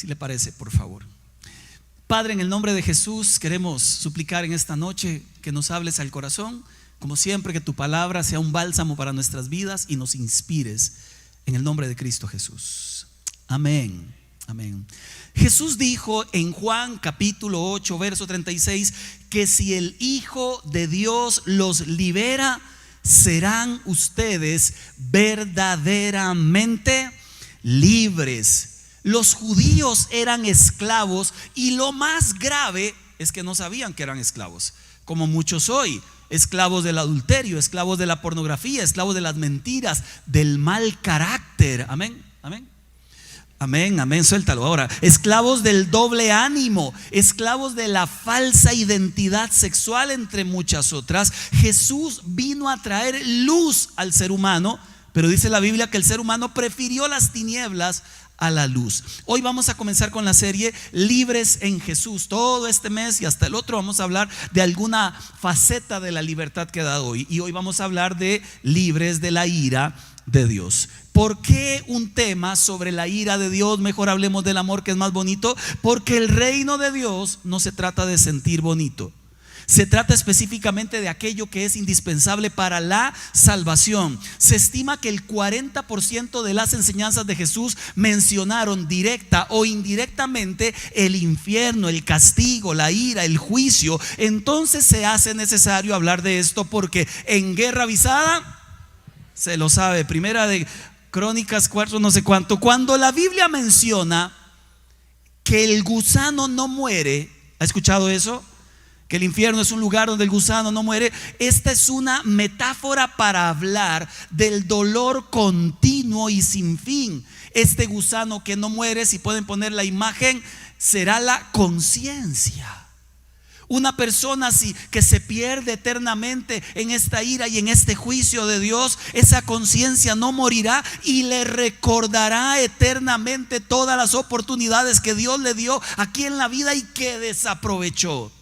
Si le parece, por favor. Padre, en el nombre de Jesús queremos suplicar en esta noche que nos hables al corazón. Como siempre, que tu palabra sea un bálsamo para nuestras vidas y nos inspires en el nombre de Cristo Jesús. Amén. Amén. Jesús dijo en Juan capítulo 8 verso 36 que si el Hijo de Dios los libera, serán ustedes verdaderamente libres. Los judíos eran esclavos y lo más grave es que no sabían que eran esclavos, como muchos hoy. Esclavos del adulterio, esclavos de la pornografía, esclavos de las mentiras, del mal carácter. Amén, amén. Amén, amén, suéltalo ahora. Esclavos del doble ánimo, esclavos de la falsa identidad sexual, entre muchas otras. Jesús vino a traer luz al ser humano, pero dice la Biblia que el ser humano prefirió las tinieblas a la luz. Hoy vamos a comenzar con la serie Libres en Jesús. Todo este mes y hasta el otro vamos a hablar de alguna faceta de la libertad que da hoy. Y hoy vamos a hablar de libres de la ira de Dios. ¿Por qué un tema sobre la ira de Dios? Mejor hablemos del amor, que es más bonito. Porque el reino de Dios no se trata de sentir bonito. Se trata específicamente de aquello que es indispensable para la salvación. Se estima que el 40% de las enseñanzas de Jesús mencionaron directa o indirectamente el infierno, el castigo, la ira, el juicio. Entonces se hace necesario hablar de esto, porque en Guerra Avisada se lo sabe, Primera de Crónicas 4 no sé cuánto, cuando la Biblia menciona que el gusano no muere, ¿ha escuchado eso? Que el infierno es un lugar donde el gusano no muere. Esta es una metáfora para hablar del dolor continuo y sin fin. Este gusano que no muere, si pueden poner la imagen, será la conciencia. Una persona que se pierde eternamente en esta ira y en este juicio de Dios, esa conciencia no morirá y le recordará eternamente todas las oportunidades que Dios le dio aquí en la vida y que desaprovechó.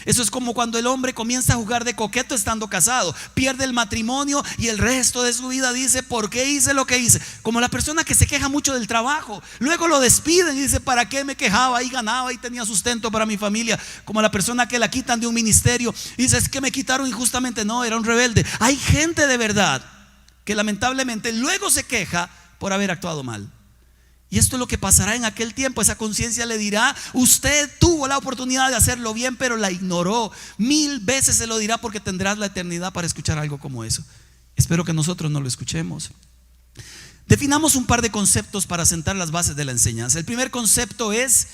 Eso es como cuando el hombre comienza a jugar de coqueto estando casado, pierde el matrimonio y el resto de su vida dice: ¿por qué hice lo que hice? Como la persona que se queja mucho del trabajo, luego lo despiden y dice: ¿para qué me quejaba? Ahí ganaba y tenía sustento para mi familia. Como la persona que la quitan de un ministerio y dice: es que me quitaron injustamente. No, era un rebelde. Hay gente de verdad que lamentablemente luego se queja por haber actuado mal. Y esto es lo que pasará en aquel tiempo. Esa conciencia le dirá: usted tuvo la oportunidad de hacerlo bien, pero la ignoró. 1000 veces se lo dirá, porque tendrás la eternidad para escuchar algo como eso. Espero que nosotros no lo escuchemos. Definamos un par de conceptos para sentar las bases de la enseñanza. El primer concepto es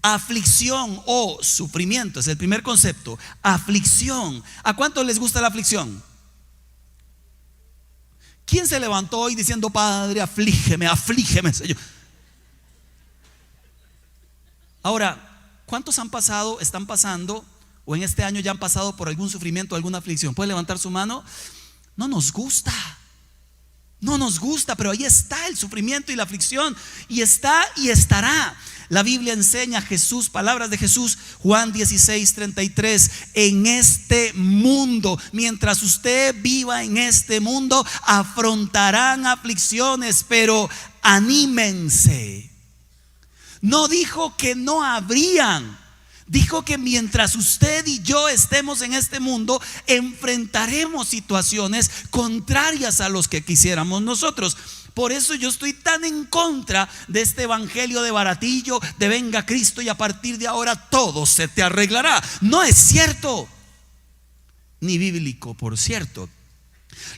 aflicción o sufrimiento. Es el primer concepto, aflicción. ¿A cuántos les gusta la aflicción? ¿Quién se levantó hoy diciendo: Padre, aflígeme, aflígeme, Señor? Ahora, ¿cuántos han pasado, están pasando, o en este año ya han pasado por algún sufrimiento, alguna aflicción? ¿Puede levantar su mano? No nos gusta, pero ahí está el sufrimiento y la aflicción, y está y estará. La Biblia enseña, Jesús, palabras de Jesús, Juan 16:33: en este mundo, mientras usted viva en este mundo, afrontarán aflicciones, pero anímense. No dijo que no habrían, dijo que mientras usted y yo estemos en este mundo, enfrentaremos situaciones contrarias a los que quisiéramos nosotros. Por eso yo estoy tan en contra de este evangelio de baratillo, de venga Cristo y a partir de ahora todo se te arreglará. No es cierto, ni bíblico, por cierto.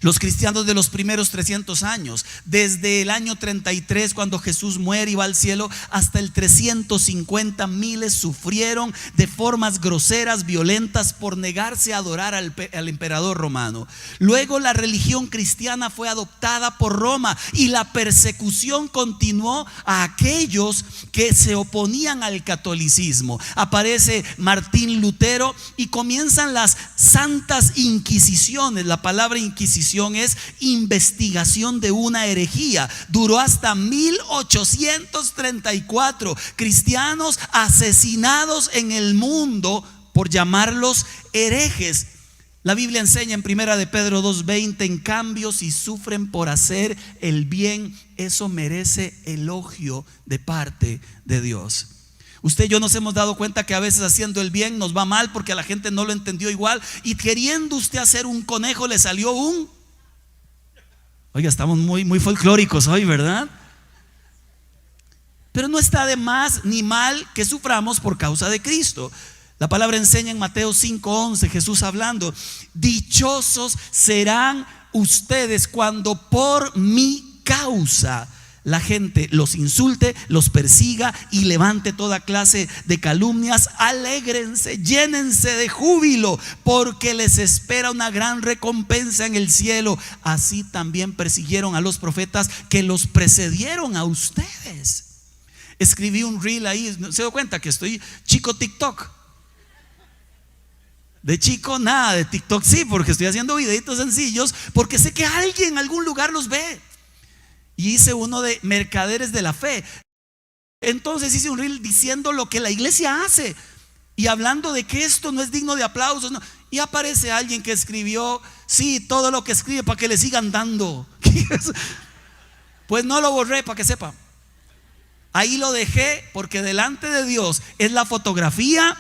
Los cristianos de los primeros 300 años, desde el año 33 cuando Jesús muere y va al cielo, hasta el 350, miles sufrieron de formas groseras, violentas, por negarse a adorar al emperador romano. Luego la religión cristiana fue adoptada por Roma y la persecución continuó a aquellos que se oponían al catolicismo. Aparece Martín Lutero y comienzan las santas inquisiciones. La palabra inquisición es investigación de una herejía. Duró hasta 1834. Cristianos asesinados en el mundo por llamarlos herejes. La Biblia enseña en Primera de Pedro 2:20: en cambio, si sufren por hacer el bien, eso merece elogio de parte de Dios. Usted y yo nos hemos dado cuenta que a veces haciendo el bien nos va mal porque a la gente no lo entendió igual, y queriendo usted hacer un conejo le salió un... Oiga, estamos muy folclóricos hoy, ¿verdad? Pero no está de más ni mal que suframos por causa de Cristo. La palabra enseña en Mateo 5:11, Jesús hablando: dichosos serán ustedes cuando por mi causa la gente los insulte, los persiga y levante toda clase de calumnias. Alégrense, llénense de júbilo, porque les espera una gran recompensa en el cielo. Así también persiguieron a los profetas que los precedieron a ustedes. Escribí un reel ahí, ¿se dio cuenta que estoy chico TikTok? De chico nada, de TikTok sí, porque estoy haciendo videitos sencillos, porque sé que alguien en algún lugar los ve. Y hice uno de mercaderes de la fe. Entonces hice un reel diciendo lo que la iglesia hace y hablando de que esto no es digno de aplausos, no. Y aparece alguien que escribió: sí, todo lo que escribe para que le sigan dando. Pues no lo borré, para que sepa. Ahí lo dejé, porque delante de Dios es la fotografía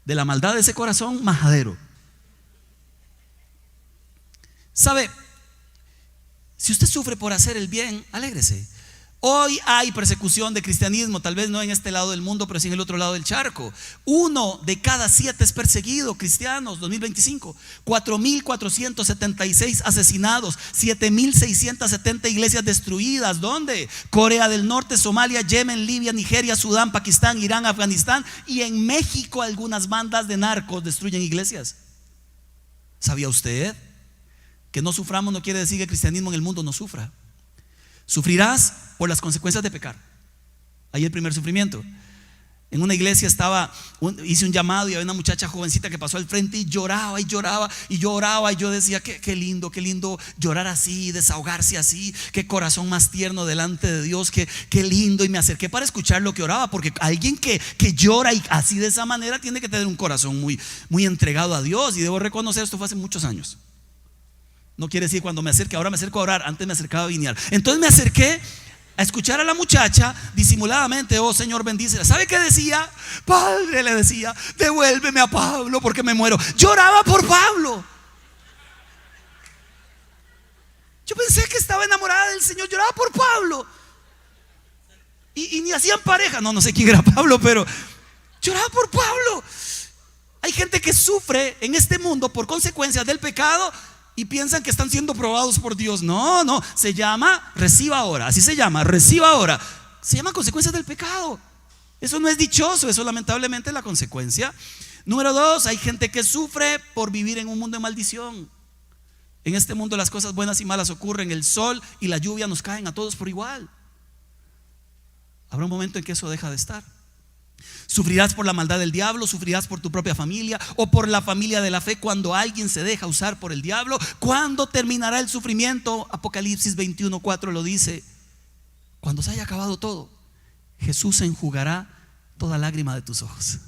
de la maldad de ese corazón majadero. ¿Sabe? Si usted sufre por hacer el bien, alégrese. Hoy hay persecución de cristianismo, tal vez no en este lado del mundo, pero sí en el otro lado del charco. 1 de cada 7 es perseguido, cristianos, 2025. 4,476 asesinados, 7,670 iglesias destruidas. ¿Dónde? Corea del Norte, Somalia, Yemen, Libia, Nigeria, Sudán, Pakistán, Irán, Afganistán. Y en México algunas bandas de narcos destruyen iglesias. ¿Sabía usted? Que no suframos no quiere decir que el cristianismo en el mundo no sufra. Sufrirás por las consecuencias de pecar. Ahí el primer sufrimiento. En una iglesia hice un llamado y había una muchacha jovencita que pasó al frente y lloraba y lloraba y lloraba, y yo decía: qué lindo llorar así, desahogarse así, qué corazón más tierno delante de Dios, qué lindo. Y me acerqué para escuchar lo que oraba, porque alguien que llora y así de esa manera tiene que tener un corazón muy entregado a Dios. Y debo reconocer, esto fue hace muchos años. No quiere decir cuando me acerque, ahora me acerco a orar, antes me acercaba a vinear. Entonces me acerqué a escuchar a la muchacha disimuladamente: oh Señor, bendícela. ¿Sabe qué decía? Padre, le decía, devuélveme a Pablo porque me muero. Lloraba por Pablo. Yo pensé que estaba enamorada del Señor, lloraba por Pablo. Y ni hacían pareja. No sé quién era Pablo, pero lloraba por Pablo. Hay gente que sufre en este mundo por consecuencias del pecado y piensan que están siendo probados por Dios. No, se llama reciba ahora. Así se llama, reciba ahora. Se llama consecuencias del pecado. Eso no es dichoso, eso lamentablemente es la consecuencia. Número 2, hay gente que sufre por vivir en un mundo de maldición. En este mundo las cosas buenas y malas ocurren. El sol y la lluvia nos caen a todos por igual. Habrá un momento en que eso deja de estar. Sufrirás por la maldad del diablo, sufrirás por tu propia familia o por la familia de la fe cuando alguien se deja usar por el diablo. ¿Cuándo terminará el sufrimiento? Apocalipsis 21:4 lo dice: cuando se haya acabado todo, Jesús enjugará toda lágrima de tus ojos.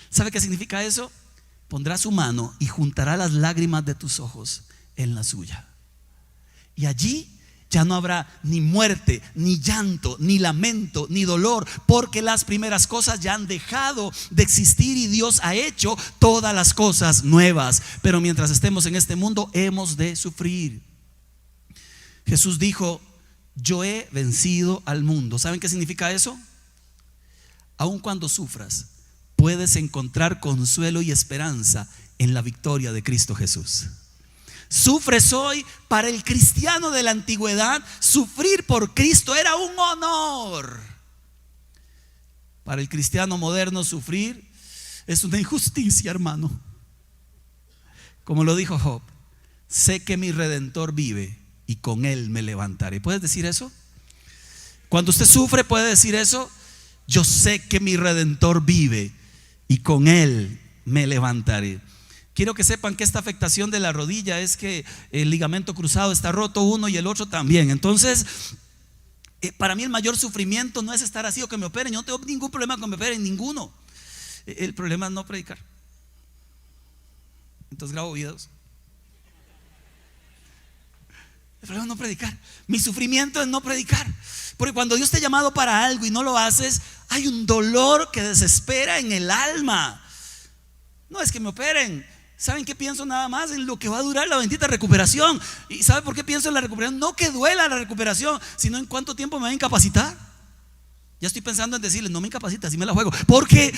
¿Sabe qué significa eso? Pondrá su mano y juntará las lágrimas de tus ojos en la suya. Y allí ya no habrá ni muerte, ni llanto, ni lamento, ni dolor, porque las primeras cosas ya han dejado de existir y Dios ha hecho todas las cosas nuevas. Pero mientras estemos en este mundo hemos de sufrir. Jesús dijo: yo he vencido al mundo. ¿Saben qué significa eso? Aun cuando sufras, puedes encontrar consuelo y esperanza en la victoria de Cristo Jesús. Sufres hoy. Para el cristiano de la antigüedad, sufrir por Cristo era un honor. Para el cristiano moderno, sufrir es una injusticia, hermano. Como lo dijo Job: sé que mi Redentor vive y con él me levantaré. ¿Puedes decir eso? Cuando usted sufre, puede decir eso: yo sé que mi Redentor vive y con él me levantaré. Quiero que sepan que esta afectación de la rodilla es que el ligamento cruzado está roto, uno y el otro también. Entonces, para mí el mayor sufrimiento no es estar así o que me operen. Yo no tengo ningún problema con que me operen, ninguno. El problema es no predicar. entonces grabo videos. El problema es no predicar. Mi sufrimiento es no predicar. Porque cuando Dios te ha llamado para algo y no lo haces, hay un dolor que desespera en el alma. No es que me operen. ¿Saben qué pienso nada más? En lo que va a durar la bendita recuperación. ¿Y sabe por qué pienso en la recuperación? No que duela la recuperación, sino en cuánto tiempo me va a incapacitar. Ya estoy pensando en decirles, no me incapacita, así me la juego. Porque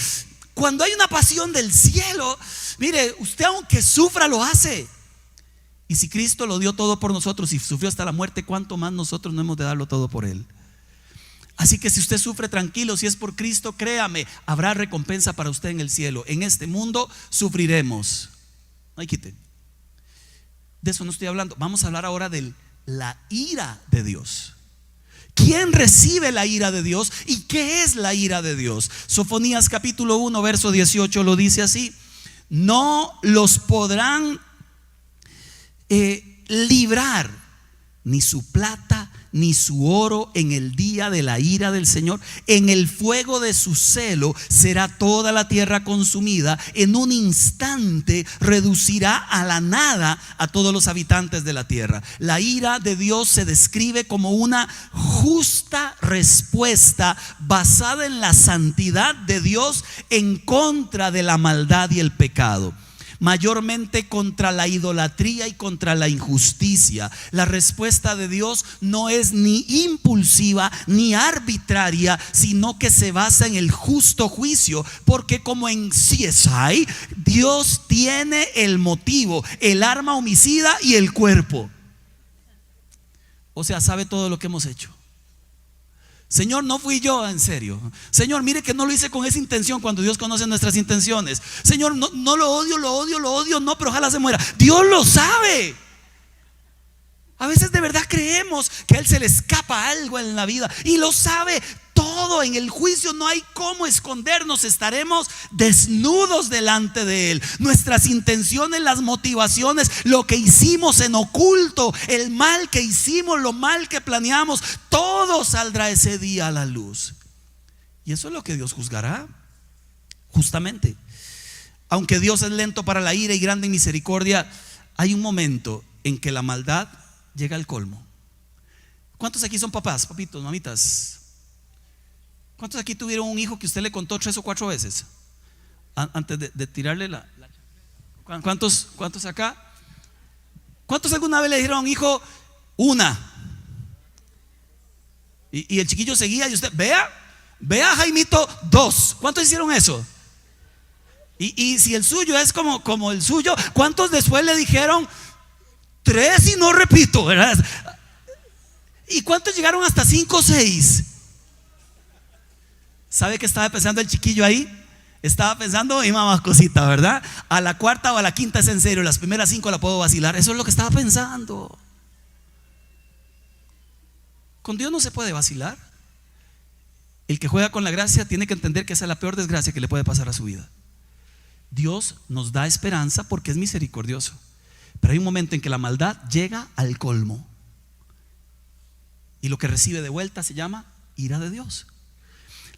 cuando hay una pasión del cielo, mire, usted aunque sufra lo hace. Y si Cristo lo dio todo por nosotros y sufrió hasta la muerte, ¿cuánto más nosotros no hemos de darlo todo por Él? Así que si usted sufre, tranquilo, si es por Cristo, créame, habrá recompensa para usted en el cielo. En este mundo sufriremos. Ay, quite. De eso no estoy hablando. Vamos a hablar ahora de la ira de Dios. ¿Quién recibe la ira de Dios? ¿Y qué es la ira de Dios? Sofonías capítulo 1 verso 18 lo dice así: no los podrán librar ni su plata ni su oro en el día de la ira del Señor. En el fuego de su celo será toda la tierra consumida. En un instante reducirá a la nada a todos los habitantes de la tierra. La ira de Dios se describe como una justa respuesta basada en la santidad de Dios en contra de la maldad y el pecado, mayormente contra la idolatría y contra la injusticia. La respuesta de Dios no es ni impulsiva ni arbitraria, sino que se basa en el justo juicio, porque como en CSI, Dios tiene el motivo, el arma homicida y el cuerpo. O sea, sabe todo lo que hemos hecho. Señor, no fui yo, en serio. Señor, mire que no lo hice con esa intención, cuando Dios conoce nuestras intenciones. Señor, no lo odio, no, pero ojalá se muera. Dios lo sabe. A veces de verdad creemos que a Él se le escapa algo en la vida, y lo sabe todo. En el juicio no hay cómo escondernos, estaremos desnudos delante de Él. Nuestras intenciones, las motivaciones, lo que hicimos en oculto, el mal que hicimos, lo mal que planeamos, todo saldrá ese día a la luz. Y eso es lo que Dios juzgará, justamente. Aunque Dios es lento para la ira y grande en misericordia, hay un momento en que la maldad llega al colmo. ¿Cuántos aquí son papás, papitos, mamitas? ¿Cuántos aquí tuvieron un hijo que usted le contó 3 o 4 veces antes de tirarle la? ¿Cuántos acá? ¿Cuántos alguna vez le dijeron a un hijo una? Y el chiquillo seguía y usted, vea Jaimito 2. ¿Cuántos hicieron eso? Y si el suyo es como el suyo, ¿cuántos después le dijeron 3 y no repito, ¿verdad? ¿Y cuántos llegaron hasta 5 o 6? ¿Sabe qué estaba pensando el chiquillo ahí? Estaba pensando, y mamá cosita, ¿verdad? A la 4ª o a la 5ª es en serio, las primeras 5 la puedo vacilar. Eso es lo que estaba pensando. Con Dios no se puede vacilar. El que juega con la gracia tiene que entender que esa es la peor desgracia que le puede pasar a su vida. Dios nos da esperanza porque es misericordioso, pero hay un momento en que la maldad llega al colmo, y lo que recibe de vuelta se llama ira de Dios.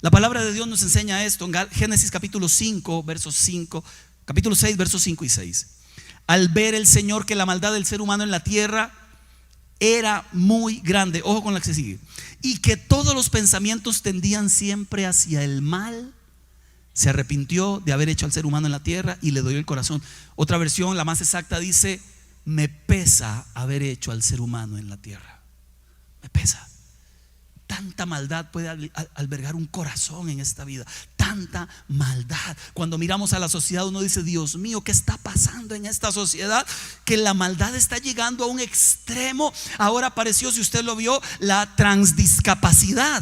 La palabra de Dios nos enseña esto en Génesis capítulo 5 versos 5, capítulo 6 versos 5 y 6. Al ver el Señor que la maldad del ser humano en la tierra era muy grande, ojo con la que se sigue, y que todos los pensamientos tendían siempre hacia el mal, se arrepintió de haber hecho al ser humano en la tierra y le dolió el corazón. Otra versión, la más exacta, dice: me pesa haber hecho al ser humano en la tierra. Me pesa. Tanta maldad puede albergar un corazón en esta vida. Tanta maldad. Cuando miramos a la sociedad, uno dice: Dios mío, ¿qué está pasando en esta sociedad? Que la maldad está llegando a un extremo. Ahora apareció, si usted lo vio, la transdiscapacidad.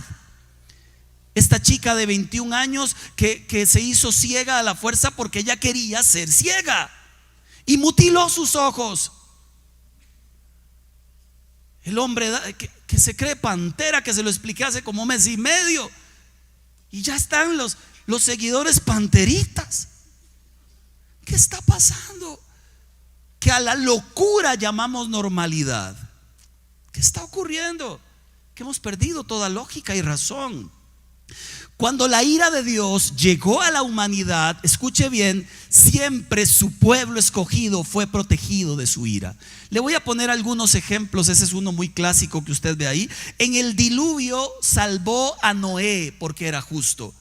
Esta chica de 21 años que se hizo ciega a la fuerza porque ella quería ser ciega y mutiló sus ojos. El hombre que se cree pantera, que se lo expliqué hace como 1 mes y medio, y ya están los seguidores panteritas. ¿Qué está pasando? Que a la locura llamamos normalidad. ¿Qué está ocurriendo? Que hemos perdido toda lógica y razón. Cuando la ira de Dios llegó a la humanidad, escuche bien, siempre su pueblo escogido fue protegido de su ira. Le voy a poner algunos ejemplos. Ese es uno muy clásico que usted ve ahí. En el diluvio salvó a Noé porque era justo,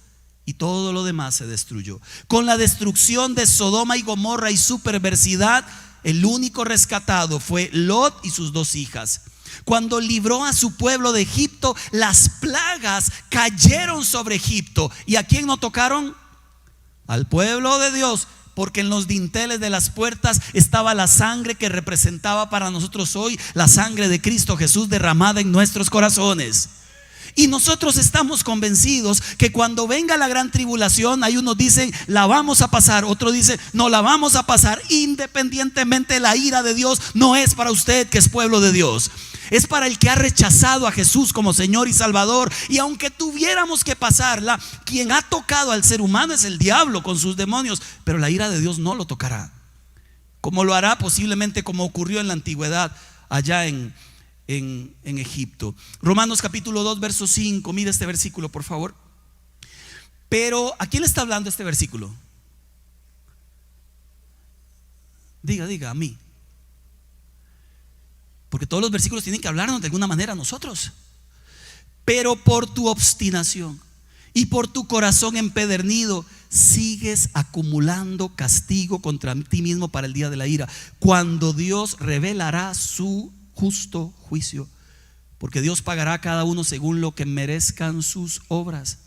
y todo lo demás se destruyó. Con la destrucción de Sodoma y Gomorra y su perversidad, el único rescatado fue Lot y sus 2 hijas. Cuando libró a su pueblo de Egipto, las plagas cayeron sobre Egipto. ¿Y a quién no tocaron? Al pueblo de Dios, porque en los dinteles de las puertas estaba la sangre que representaba para nosotros hoy la sangre de Cristo Jesús derramada en nuestros corazones. Y nosotros estamos convencidos que cuando venga la gran tribulación, hay unos dicen la vamos a pasar, otros dicen no la vamos a pasar. Independientemente, la ira de Dios no es para usted que es pueblo de Dios, es para el que ha rechazado a Jesús como Señor y Salvador. Y aunque tuviéramos que pasarla, quien ha tocado al ser humano es el diablo con sus demonios, pero la ira de Dios no lo tocará, como lo hará posiblemente como ocurrió en la antigüedad allá en Egipto. Romanos capítulo 2 verso 5. Mira este versículo, por favor. Pero ¿a quién le está hablando este versículo? Diga, a mí. Porque todos los versículos tienen que hablarnos de alguna manera a nosotros. Pero por tu obstinación y por tu corazón empedernido sigues acumulando castigo contra ti mismo para el día de la ira, cuando Dios revelará su justo juicio, porque Dios pagará a cada uno según lo que merezcan sus obras.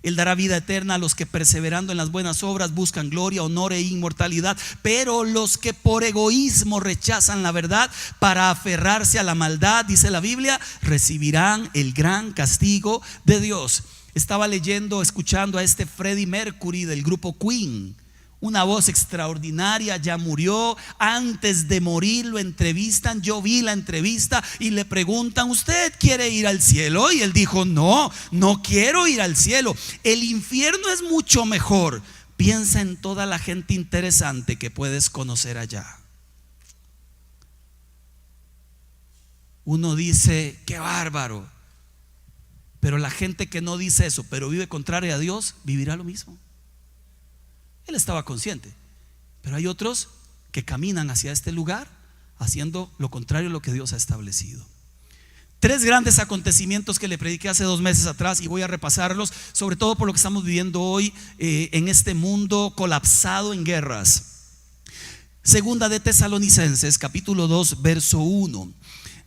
Él dará vida eterna a los que perseverando en las buenas obras buscan gloria, honor e inmortalidad. Pero los que por egoísmo rechazan la verdad para aferrarse a la maldad, dice la Biblia, recibirán el gran castigo de Dios. Estaba leyendo, escuchando a este Freddie Mercury del grupo Queen, una voz extraordinaria, ya murió. Antes de morir lo entrevistan, yo vi la entrevista y le preguntan: ¿usted quiere ir al cielo? Y él dijo: no quiero ir al cielo, el infierno es mucho mejor. Piensa en toda la gente interesante que puedes conocer allá. Uno dice: qué bárbaro. Pero la gente que no dice eso, pero vive contraria a Dios, vivirá lo mismo. Él estaba consciente, pero hay otros que caminan hacia este lugar haciendo lo contrario a lo que Dios ha establecido. 3 grandes acontecimientos que le prediqué hace 2 meses atrás, y voy a repasarlos, sobre todo por lo que estamos viviendo hoy en este mundo colapsado en guerras. Segunda de Tesalonicenses capítulo 2 verso 1.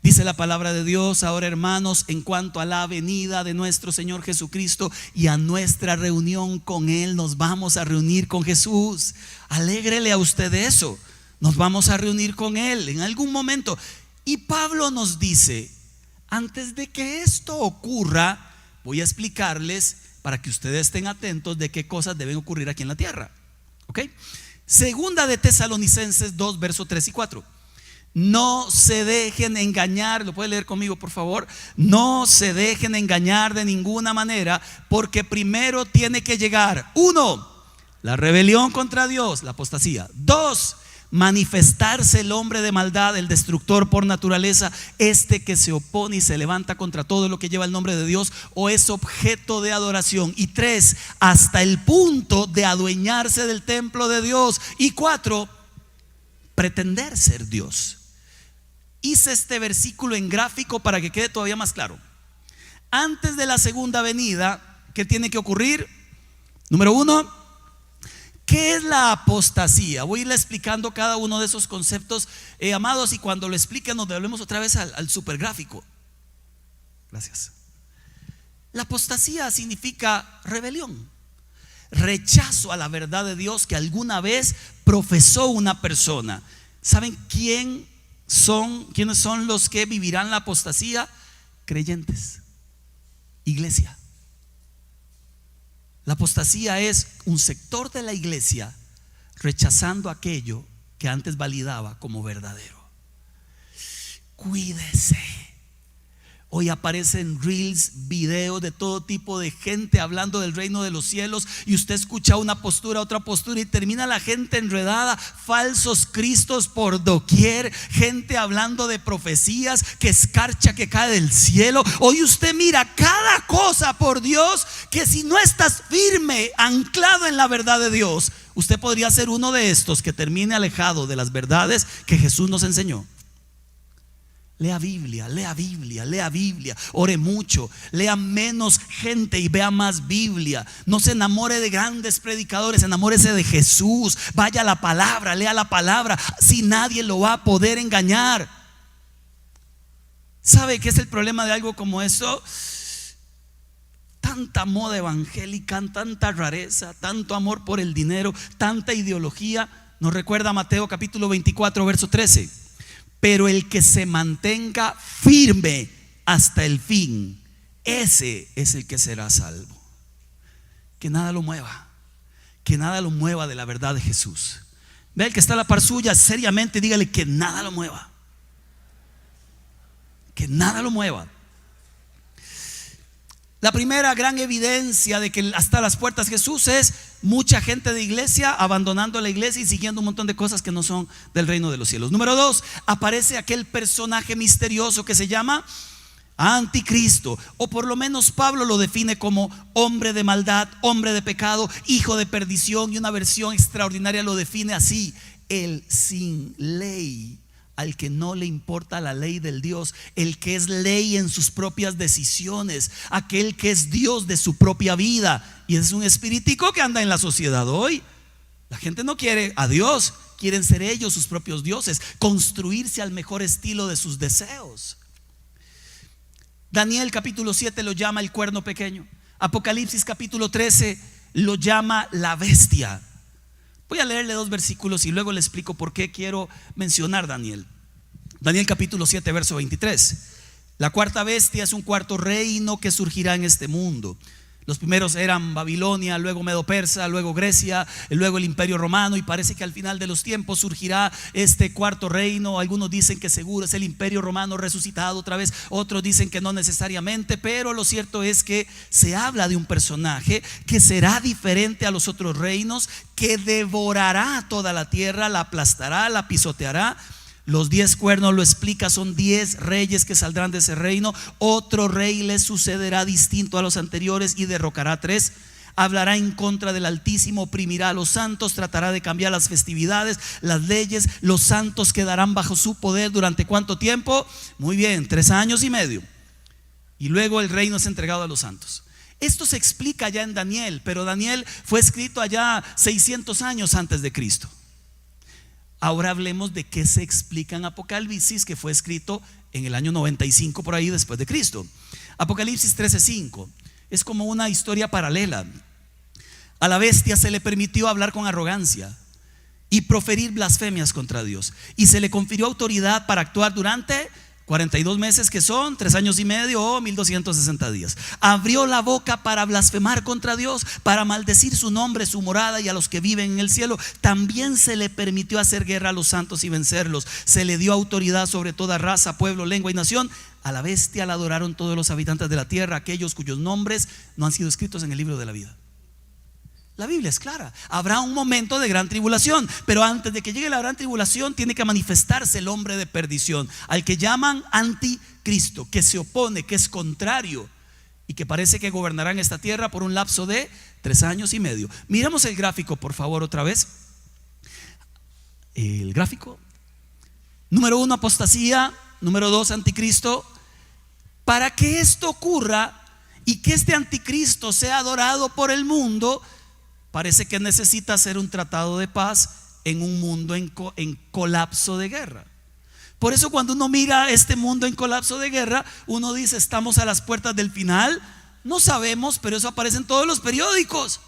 Dice la palabra de Dios: ahora, hermanos, en cuanto a la venida de nuestro Señor Jesucristo y a nuestra reunión con Él, nos vamos a reunir con Jesús. Alégrele a usted eso. Nos vamos a reunir con Él en algún momento. Y Pablo nos dice: antes de que esto ocurra, voy a explicarles para que ustedes estén atentos de qué cosas deben ocurrir aquí en la tierra. ¿Ok? Segunda de Tesalonicenses 2 verso 3 y 4. No se dejen engañar, lo puede leer conmigo por favor. No se dejen engañar de ninguna manera, porque primero tiene que llegar: 1, la rebelión contra Dios, la apostasía. 2, manifestarse el hombre de maldad, el destructor por naturaleza, este que se opone y se levanta contra todo lo que lleva el nombre de Dios o es objeto de adoración. Y 3, hasta el punto de adueñarse del templo de Dios. Y 4, pretender ser Dios. Hice este versículo en gráfico para que quede todavía más claro. Antes de la segunda venida, ¿qué tiene que ocurrir? Número 1, ¿qué es la apostasía? Voy a irle explicando cada uno de esos conceptos, amados, y cuando lo explique nos devolvemos otra vez al supergráfico. Gracias. La apostasía significa rebelión, rechazo a la verdad de Dios que alguna vez profesó una persona. ¿Saben quiénes son los que vivirán la apostasía? Creyentes, iglesia. La apostasía es un sector de la iglesia rechazando aquello que antes validaba como verdadero. Cuídese, Hoy aparecen reels, videos de todo tipo de gente hablando del reino de los cielos, y usted escucha una postura, otra postura, y termina la gente enredada, falsos cristos por doquier, gente hablando de profecías, que escarcha que cae del cielo. Hoy usted mira cada cosa, por Dios, que si no estás firme, anclado en la verdad de Dios, usted podría ser uno de estos que termine alejado de las verdades que Jesús nos enseñó. Lea Biblia, lea Biblia, lea Biblia, ore mucho, lea menos gente y vea más Biblia. No se enamore de grandes predicadores, enamórese de Jesús. Vaya a la palabra, lea la palabra, si nadie lo va a poder engañar. ¿Sabe qué es el problema de algo como eso? Tanta moda evangélica, tanta rareza, tanto amor por el dinero, tanta ideología. Nos recuerda Mateo capítulo 24, verso 13. Pero el que se mantenga firme hasta el fin, ese es el que será salvo. Que nada lo mueva, que nada lo mueva de la verdad de Jesús. Ve al que está a la par suya, seriamente dígale que nada lo mueva, que nada lo mueva. La primera gran evidencia de que hasta las puertas Jesús es mucha gente de iglesia abandonando la iglesia y siguiendo un montón de cosas que no son del reino de los cielos. Número 2, aparece aquel personaje misterioso que se llama Anticristo, o por lo menos Pablo lo define como hombre de maldad, hombre de pecado, hijo de perdición, y una versión extraordinaria lo define así: el sin ley, al que no le importa la ley del Dios, el que es ley en sus propias decisiones, aquel que es Dios de su propia vida. Y es un espiritico que anda en la sociedad hoy. La gente no quiere a Dios, quieren ser ellos sus propios dioses, construirse al mejor estilo de sus deseos. Daniel capítulo 7 lo llama el cuerno pequeño. Apocalipsis capítulo 13 lo llama la bestia. Voy a leerle 2 versículos y luego le explico por qué quiero mencionar Daniel. Daniel capítulo 7 verso 23. La cuarta bestia es un cuarto reino que surgirá en este mundo. Los primeros eran Babilonia, luego Medo-Persa, luego Grecia, luego el Imperio Romano, y parece que al final de los tiempos surgirá este cuarto reino. Algunos dicen que seguro es el Imperio Romano resucitado otra vez, otros dicen que no necesariamente, pero lo cierto es que se habla de un personaje que será diferente a los otros reinos, que devorará toda la tierra, la aplastará, la pisoteará. Los 10 cuernos lo explica, son 10 reyes que saldrán de ese reino. Otro rey le sucederá distinto a los anteriores y derrocará 3. Hablará en contra del Altísimo, oprimirá a los santos, tratará de cambiar las festividades, las leyes. Los santos quedarán bajo su poder ¿durante cuánto tiempo? Muy bien, 3 años y medio. Y luego el reino es entregado a los santos. Esto se explica ya en Daniel, pero Daniel fue escrito allá 600 años antes de Cristo. Ahora hablemos de qué se explica en Apocalipsis, que fue escrito en el año 95 por ahí después de Cristo. Apocalipsis 13:5 es como una historia paralela. A la bestia se le permitió hablar con arrogancia y proferir blasfemias contra Dios, y se le confirió autoridad para actuar durante 42 meses, que son 3 años y medio o 1260 días. Abrió la boca para blasfemar contra Dios, para maldecir su nombre, su morada y a los que viven en el cielo. También se le permitió hacer guerra a los santos y vencerlos. Se le dio autoridad sobre toda raza, pueblo, lengua y nación. A la bestia la adoraron todos los habitantes de la tierra, aquellos cuyos nombres no han sido escritos en el libro de la vida. La Biblia es clara. Habrá un momento de gran tribulación, pero antes de que llegue la gran tribulación tiene que manifestarse el hombre de perdición, al que llaman Anticristo, que se opone, que es contrario y que parece que gobernará en esta tierra por un lapso de 3 años y medio. Miremos el gráfico, por favor, otra vez. El gráfico. Número 1, apostasía. Número 2, anticristo. Para que esto ocurra y que este anticristo sea adorado por el mundo, parece que necesita hacer un tratado de paz en un mundo en colapso de guerra. Por eso cuando uno mira este mundo en colapso de guerra, uno dice: estamos a las puertas del final. No sabemos, pero eso aparece en todos los periódicos.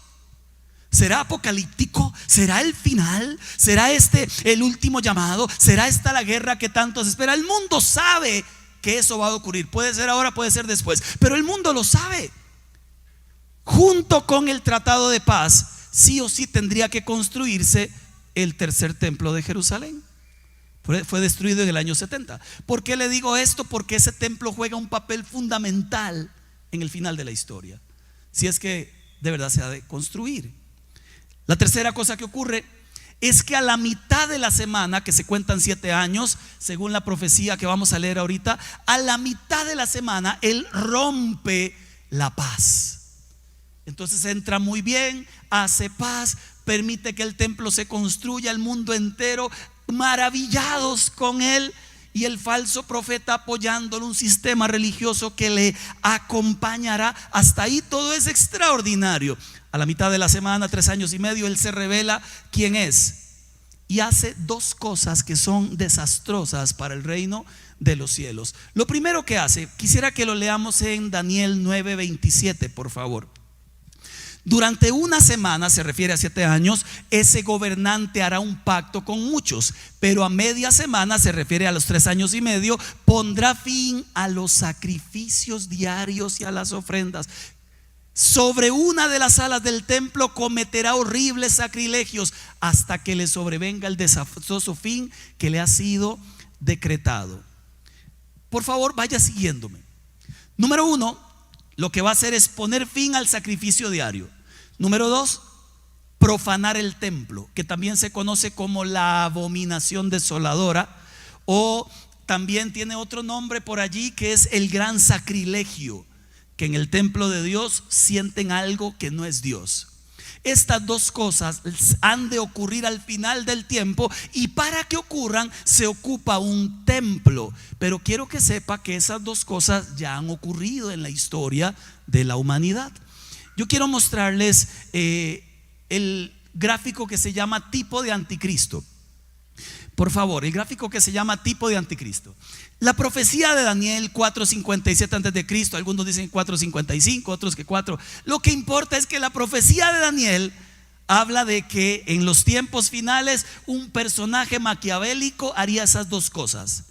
¿Será apocalíptico? ¿Será el final? ¿Será este el último llamado? ¿Será esta la guerra que tanto se espera? El mundo sabe que eso va a ocurrir. Puede ser ahora, puede ser después, pero el mundo lo sabe. Junto con el tratado de paz, sí o sí tendría que construirse el tercer templo de Jerusalén. Fue destruido en el año 70. ¿Por qué le digo esto? Porque ese templo juega un papel fundamental en el final de la historia, si es que de verdad se ha de construir. La tercera cosa que ocurre es que a la mitad de la semana, que se cuentan 7 años, según la profecía que vamos a leer ahorita, a la mitad de la semana Él rompe la paz. Entonces entra muy bien, hace paz, permite que el templo se construya, el mundo entero maravillados con Él, y el falso profeta apoyándolo, un sistema religioso que le acompañará. Hasta ahí todo es extraordinario. A la mitad de la semana, 3 años y medio, Él se revela quién es y hace 2 cosas que son desastrosas para el reino de los cielos. Lo primero que hace, quisiera que lo leamos en Daniel 9:27, por favor. Durante una semana, se refiere a 7 años, ese gobernante hará un pacto con muchos, pero a media semana, se refiere a los 3 años y medio, pondrá fin a los sacrificios diarios y a las ofrendas. Sobre una de las salas del templo cometerá horribles sacrilegios hasta que le sobrevenga el desastroso fin que le ha sido decretado. Por favor, vaya siguiéndome. Número 1, lo que va a hacer es poner fin al sacrificio diario. Número 2, profanar el templo, que también se conoce como la abominación desoladora, o también tiene otro nombre por allí, que es el gran sacrilegio, que en el templo de Dios sienten algo que no es Dios. Estas 2 cosas han de ocurrir al final del tiempo, y para que ocurran se ocupa un templo. Pero quiero que sepa que esas 2 cosas ya han ocurrido en la historia de la humanidad. Yo quiero mostrarles el gráfico que se llama tipo de anticristo. Por favor, el gráfico que se llama tipo de anticristo. La profecía de Daniel 4:57 antes de Cristo, algunos dicen 4:55, otros que 4. Lo que importa es que la profecía de Daniel habla de que en los tiempos finales un personaje maquiavélico haría esas 2 cosas.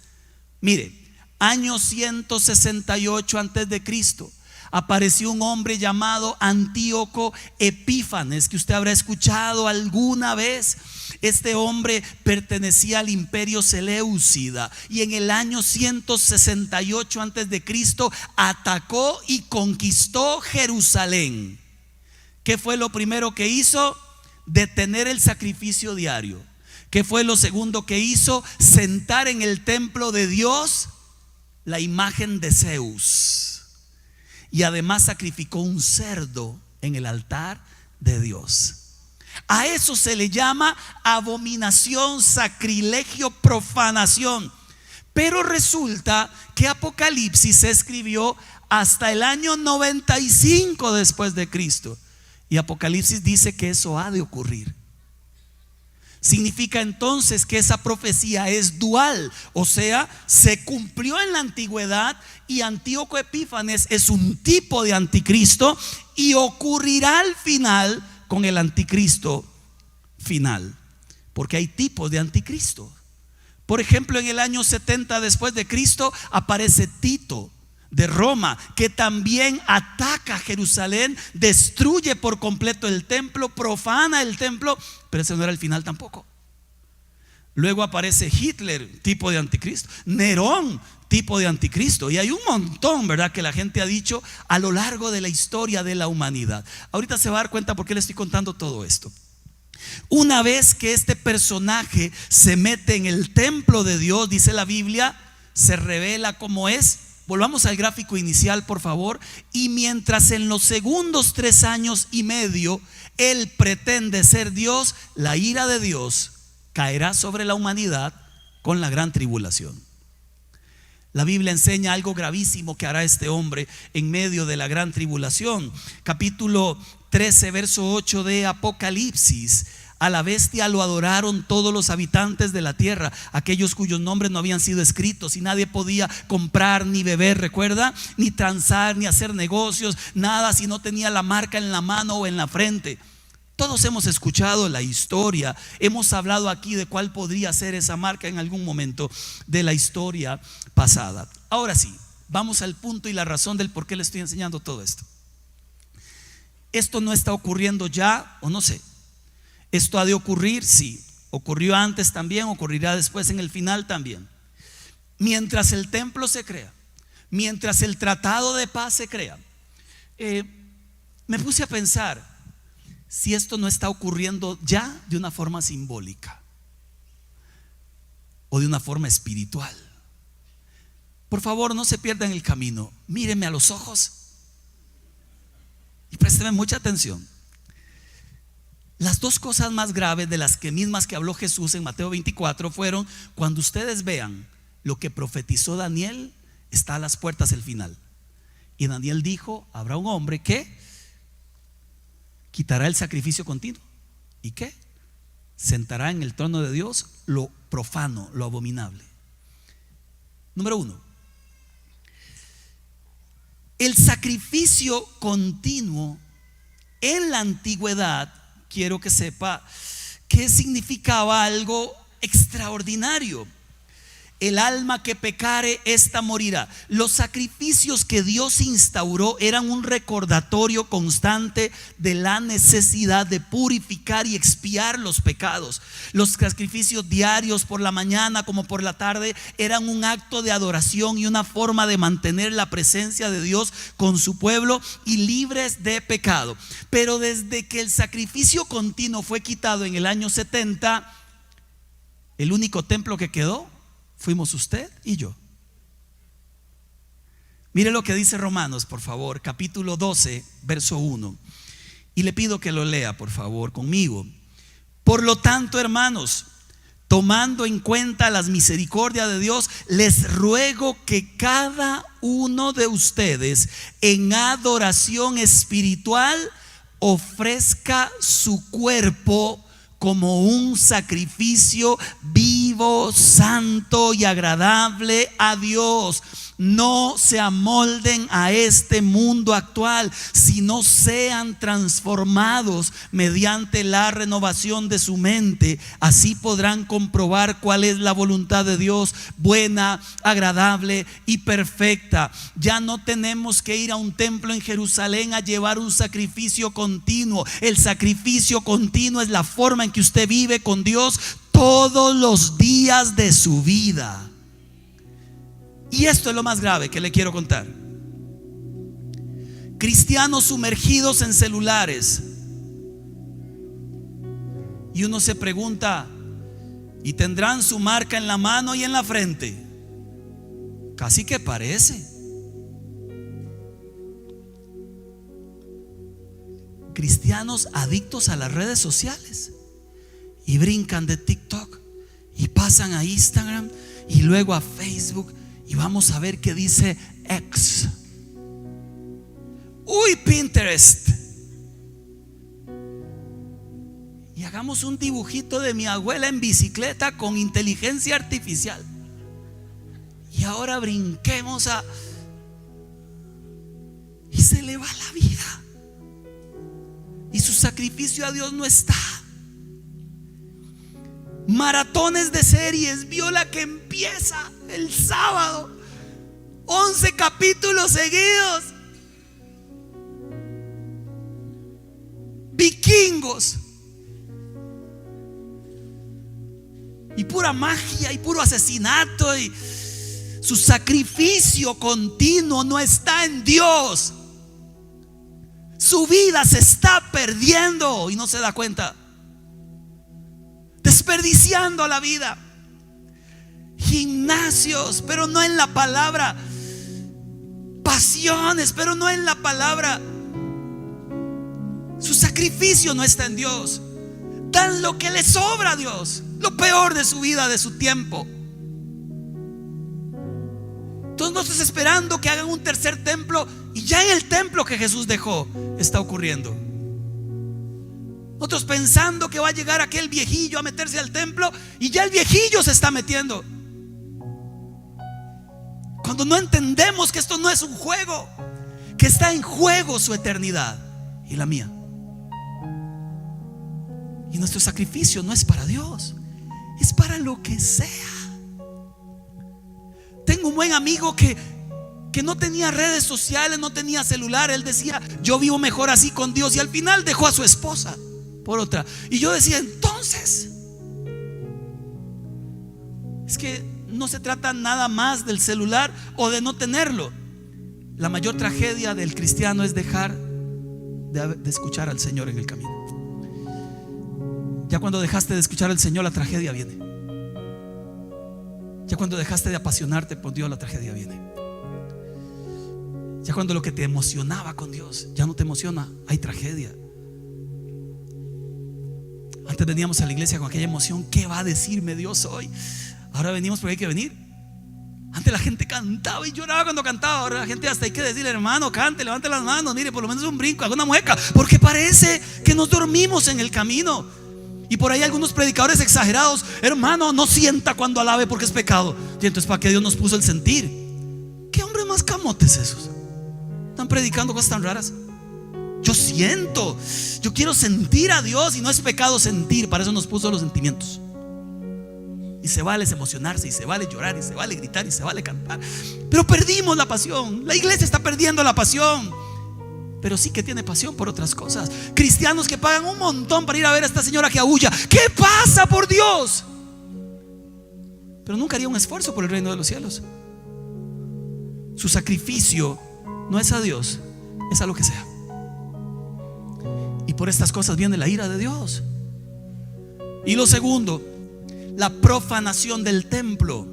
Mire, año 168 antes de Cristo apareció un hombre llamado Antíoco Epífanes, que usted habrá escuchado alguna vez. Este hombre pertenecía al imperio seleucida, y en el año 168 antes de Cristo atacó y conquistó Jerusalén. ¿Qué fue lo primero que hizo? Detener el sacrificio diario. ¿Qué fue lo segundo que hizo? Sentar en el templo de Dios la imagen de Zeus. Y además sacrificó un cerdo en el altar de Dios. A eso se le llama abominación, sacrilegio, profanación. Pero resulta que Apocalipsis se escribió hasta el año 95 después de Cristo. Y Apocalipsis dice que eso ha de ocurrir. Significa entonces que esa profecía es dual, o sea, se cumplió en la antigüedad, y Antíoco Epífanes es un tipo de anticristo, y ocurrirá al final con el anticristo final, porque hay tipos de anticristo. Por ejemplo, en el año 70 después de Cristo aparece Tito de Roma, que también ataca Jerusalén, destruye por completo el templo, profana el templo, pero ese no era el final tampoco. Luego aparece Hitler, tipo de anticristo, Nerón, tipo de anticristo, y hay un montón, ¿verdad?, que la gente ha dicho a lo largo de la historia de la humanidad. Ahorita se va a dar cuenta por qué le estoy contando todo esto. Una vez que este personaje se mete en el templo de Dios, dice la Biblia, se revela cómo es. Volvamos al gráfico inicial, por favor. Y mientras en los segundos 3 años y medio él pretende ser Dios, la ira de Dios caerá sobre la humanidad con la gran tribulación. La Biblia enseña algo gravísimo que hará este hombre en medio de la gran tribulación. Capítulo 13, verso 8 de Apocalipsis. A la bestia lo adoraron todos los habitantes de la tierra, aquellos cuyos nombres no habían sido escritos, y nadie podía comprar ni beber, recuerda, ni transar, ni hacer negocios, nada si no tenía la marca en la mano o en la frente. Todos hemos escuchado la historia, hemos hablado aquí de cuál podría ser esa marca en algún momento de la historia pasada. Ahora sí, vamos al punto y la razón del por qué le estoy enseñando todo esto. Esto no está ocurriendo ya, o no sé. ¿Esto ha de ocurrir? Sí. ocurrió antes también, ocurrirá después en el final también. Mientras el templo se crea, mientras el tratado de paz se crea, me puse a pensar si esto no está ocurriendo ya de una forma simbólica o de una forma espiritual. Por favor, no se pierdan el camino. Míreme a los ojos y présteme mucha atención. Las dos cosas más graves de las mismas que habló Jesús en Mateo 24 fueron: cuando ustedes vean lo que profetizó Daniel, está a las puertas el final. Y Daniel dijo: habrá un hombre que quitará el sacrificio continuo. ¿Y qué? Sentará en el trono de Dios lo profano, lo abominable. Número 1. El sacrificio continuo en la antigüedad, quiero que sepa que significaba algo extraordinario. El alma que pecare, esta morirá. Los sacrificios que Dios instauró eran un recordatorio constante de la necesidad de purificar y expiar los pecados. Los sacrificios diarios por la mañana como por la tarde eran un acto de adoración y una forma de mantener la presencia de Dios con su pueblo y libres de pecado. Pero desde que el sacrificio continuo fue quitado en el año 70, el único templo que quedó fuimos usted y yo. Mire lo que dice Romanos, por favor, capítulo 12, verso 1. Y le pido que lo lea, por favor, conmigo. Por lo tanto, hermanos, tomando en cuenta las misericordias de Dios, les ruego que cada uno de ustedes en adoración espiritual ofrezca su cuerpo como un sacrificio vivo, santo y agradable a Dios. No se amolden a este mundo actual, sino sean transformados mediante la renovación de su mente. Así podrán comprobar cuál es la voluntad de Dios, buena, agradable y perfecta. Ya no tenemos que ir a un templo en Jerusalén a llevar un sacrificio continuo. El sacrificio continuo es la forma en que usted vive con Dios todos los días de su vida. Y esto es lo más grave que le quiero contar. Cristianos sumergidos en celulares. Y uno se pregunta: ¿y tendrán su marca en la mano y en la frente? Casi que parece. Cristianos adictos a las redes sociales. Y brincan de TikTok y pasan a Instagram y luego a Facebook. Y vamos a ver qué dice X. Uy, Pinterest. Y hagamos un dibujito de mi abuela en bicicleta con inteligencia artificial. Y ahora brinquemos a... Y se le va la vida. Y su sacrificio a Dios no está. Maratones de series. Vio la que empieza el sábado, 11 capítulos seguidos. Vikingos. Y pura magia y puro asesinato. Y su sacrificio continuo no está en Dios. Su vida se está perdiendo y no se da cuenta. Desperdiciando la vida. Gimnasios, pero no en la palabra. Pasiones, pero no en la palabra. Su sacrificio no está en Dios. Dan lo que le sobra a Dios, lo peor de su vida, de su tiempo. Entonces no estás esperando que hagan un tercer templo, y ya en el templo que Jesús dejó está ocurriendo. Otros pensando que va a llegar aquel viejillo a meterse al templo, y ya el viejillo se está metiendo. Cuando no entendemos que esto no es un juego, que está en juego su eternidad y la mía. Y nuestro sacrificio no es para Dios, es para lo que sea. Tengo un buen amigo que no tenía redes sociales, no tenía celular. Él decía: yo vivo mejor así con Dios. Y al final dejó a su esposa por otra. Y yo decía: entonces, Es que no se trata nada más del celular o de no tenerlo. La mayor tragedia del cristiano es dejar de escuchar al Señor en el camino. Ya cuando dejaste de escuchar al Señor, la tragedia viene. Ya cuando dejaste de apasionarte por Dios, la tragedia viene. Ya cuando lo que te emocionaba con Dios ya no te emociona, hay tragedia. Antes veníamos a la iglesia con aquella emoción: ¿qué va a decirme Dios hoy? Ahora venimos porque hay que venir. Antes la gente cantaba y lloraba cuando cantaba. Ahora la gente hasta hay que decirle: hermano, cante, levante las manos, mire, por lo menos un brinco, haga una mueca, porque parece que nos dormimos en el camino. Y por ahí algunos predicadores exagerados: hermano, no sienta cuando alabe porque es pecado. Y entonces, ¿para qué Dios nos puso el sentir? ¿Qué hombres más camotes esos? Están predicando cosas tan raras. Yo siento, yo quiero sentir a Dios, y no es pecado sentir. Para eso nos puso los sentimientos. Y se vale emocionarse, y se vale llorar, y se vale gritar, y se vale cantar. Pero perdimos la pasión. La iglesia está perdiendo la pasión, pero sí que tiene pasión por otras cosas. Cristianos que pagan un montón para ir a ver a esta señora que aúlla. ¿Qué pasa, por Dios? Pero nunca haría un esfuerzo por el reino de los cielos. Su sacrificio no es a Dios, es a lo que sea. Y por estas cosas viene la ira de Dios. Y lo segundo, la profanación del templo.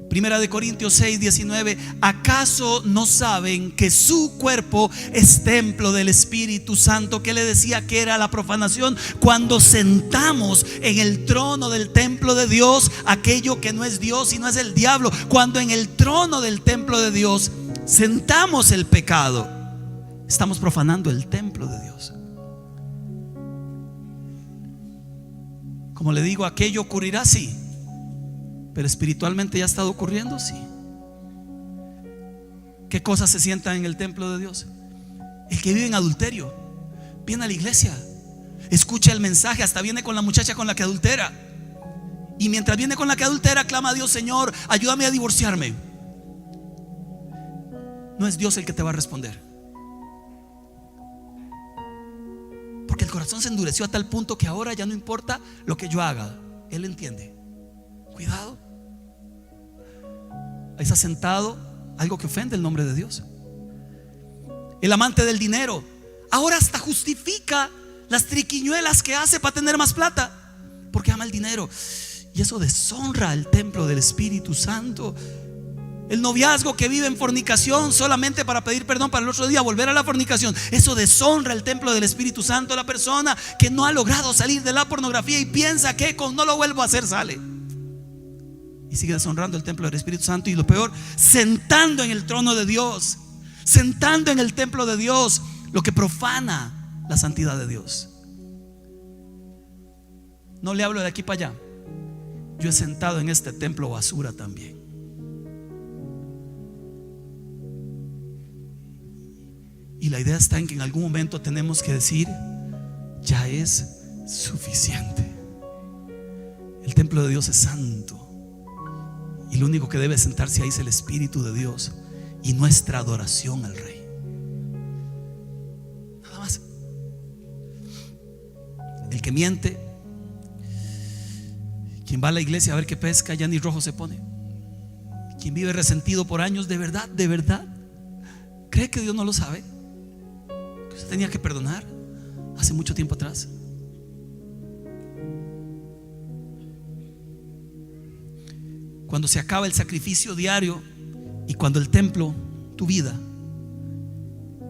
Primera de Corintios 6, 19. ¿Acaso no saben que su cuerpo es templo del Espíritu Santo? ¿Qué le decía que era la profanación? Cuando sentamos en el trono del templo de Dios aquello que no es Dios, sino es el diablo. Cuando en el trono del templo de Dios sentamos el pecado, estamos profanando el templo de Dios. Como le digo, aquello ocurrirá, sí, pero espiritualmente ya ha estado ocurriendo, sí. ¿Qué cosas se sientan en el templo de Dios? El que vive en adulterio viene a la iglesia, escucha el mensaje, hasta viene con la muchacha con la que adultera. Y mientras viene con la que adultera, clama a Dios: Señor, ayúdame a divorciarme. No es Dios el que te va a responder, porque el corazón se endureció a tal punto que ahora ya no importa lo que yo haga, Él entiende. Cuidado, ahí está sentado algo que ofende el nombre de Dios. El amante del dinero ahora hasta justifica las triquiñuelas que hace para tener más plata, porque ama el dinero. Y eso deshonra el templo del Espíritu Santo. El noviazgo que vive en fornicación solamente para pedir perdón para el otro día volver a la fornicación, eso deshonra el templo del Espíritu Santo. La persona que no ha logrado salir de la pornografía y piensa que con no lo vuelvo a hacer sale, y sigue deshonrando el templo del Espíritu Santo. Y lo peor, sentando en el trono de Dios, sentando en el templo de Dios, lo que profana la santidad de Dios. No le hablo de aquí para allá. Yo he sentado en este templo basura también. Y la idea está en que en algún momento tenemos que decir: ya es suficiente. El templo de Dios es santo, y lo único que debe sentarse ahí es el Espíritu de Dios y nuestra adoración al Rey. Nada más. El que miente, quien va a la iglesia a ver qué pesca, ya ni rojo se pone. Quien vive resentido por años, de verdad, ¿cree que Dios no lo sabe? Que usted tenía que perdonar hace mucho tiempo atrás. Cuando se acaba el sacrificio diario y cuando el templo, tu vida,